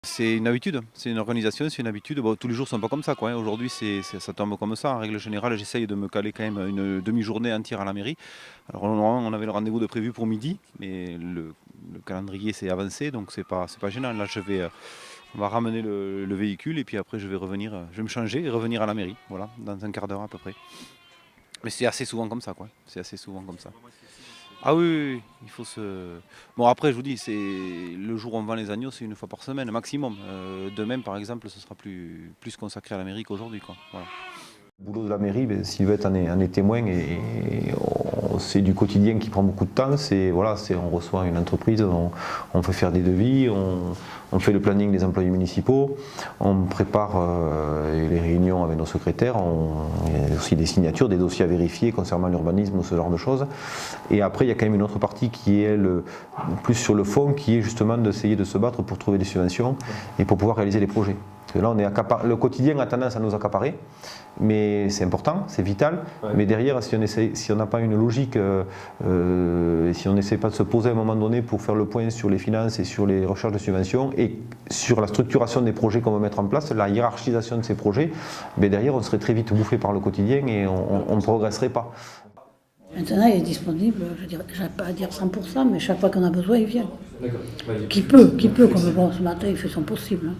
C'est une habitude, c'est une organisation, c'est une habitude. Bon, tous les jours ne sont pas comme ça, quoi, hein. Aujourd'hui, ça tombe comme ça. En règle générale, j'essaye de me caler quand même une demi-journée entière à la mairie. Alors normalement, on avait le rendez-vous de prévu pour midi, mais le calendrier s'est avancé, donc c'est pas gênant. Là, on va ramener le véhicule et puis après, je vais revenir, je vais me changer et revenir à la mairie, voilà, dans un quart d'heure à peu près. Mais c'est assez souvent comme ça, quoi. C'est assez souvent comme ça. Ah oui, oui, oui, il faut se. Bon, après, je vous dis, c'est le jour où on vend les agneaux, c'est une fois par semaine maximum. Demain, par exemple, ce sera plus consacré à l'Amérique qu'aujourd'hui, quoi. Voilà. Le boulot de la mairie, Sylvette en est témoin c'est du quotidien qui prend beaucoup de temps. On reçoit une entreprise, on fait faire des devis, on fait le planning des employés municipaux, on prépare les réunions avec nos secrétaires, il y a aussi des signatures, des dossiers à vérifier concernant l'urbanisme ou ce genre de choses. Et après, il y a quand même une autre partie qui est plus sur le fond, qui est justement d'essayer de se battre pour trouver des subventions et pour pouvoir réaliser les projets. Parce que là, le quotidien a tendance à nous accaparer, mais c'est important, c'est vital. Ouais. Mais derrière, si on n'a pas une logique, si on n'essaie pas de se poser à un moment donné pour faire le point sur les finances et sur les recherches de subventions et sur la structuration des projets qu'on va mettre en place, la hiérarchisation de ces projets, mais derrière, on serait très vite bouffé par le quotidien et on ne progresserait pas. Maintenant, il est disponible, je ne vais pas à dire 100%, mais chaque fois qu'on a besoin, il vient. Qui peut, comme bon, ce matin, il fait son possible. Hein.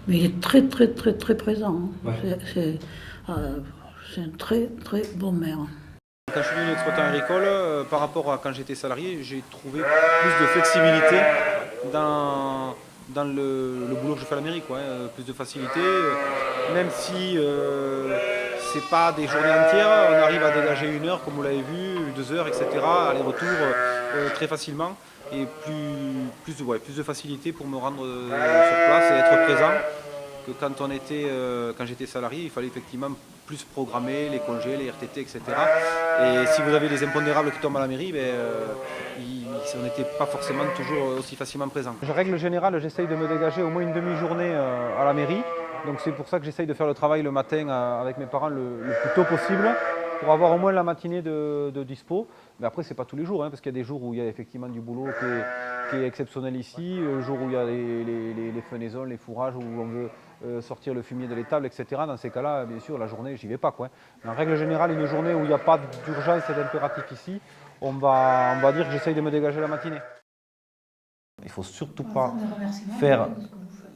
Mais il est très, très, très, très présent. Hein. Ouais. C'est un très, très bon maire. Quand je suis devenu exploitant agricole, par rapport à quand j'étais salarié, j'ai trouvé plus de flexibilité dans le boulot que je fais à la mairie, quoi, hein. Plus de facilité, même si c'est pas des journées entières, on arrive à dégager 1 heure, comme vous l'avez vu, 2 heures, etc., aller-retour très facilement, et plus de facilité pour me rendre sur place et être présent. Que quand j'étais salarié, il fallait effectivement plus programmer les congés, les RTT, etc. Et si vous avez des impondérables qui tombent à la mairie, on n'était pas forcément toujours aussi facilement présent. En règle générale, j'essaye de me dégager au moins une demi-journée à la mairie. Donc c'est pour ça que j'essaye de faire le travail le matin avec mes parents le plus tôt possible, pour avoir au moins la matinée de dispo. Mais après, c'est pas tous les jours, hein, parce qu'il y a des jours où il y a effectivement du boulot qui est exceptionnel ici, le jour où il y a les fenaisons, les fourrages, où on veut sortir le fumier de l'étable, etc. Dans ces cas-là, bien sûr, la journée, j'y vais pas, quoi. Mais en règle générale, une journée où il n'y a pas d'urgence et d'impératif ici, on va dire que j'essaye de me dégager la matinée. Il ne faut surtout pas faire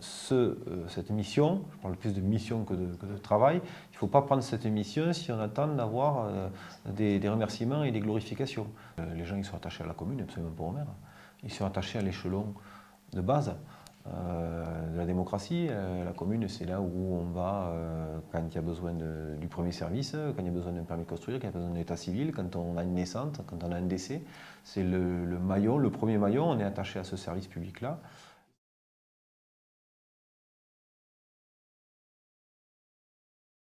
cette mission, je parle plus de mission que de travail, il ne faut pas prendre cette mission si on attend d'avoir des remerciements et des glorifications. Les gens ils sont attachés à la commune, absolument pas au maire. Ils sont attachés à l'échelon de base de la démocratie. La commune, c'est là où on va quand il y a besoin du premier service, quand il y a besoin d'un permis de construire, quand il y a besoin d'un état civil, quand on a une naissance, quand on a un décès. C'est le maillon, le premier maillon, on est attaché à ce service public-là.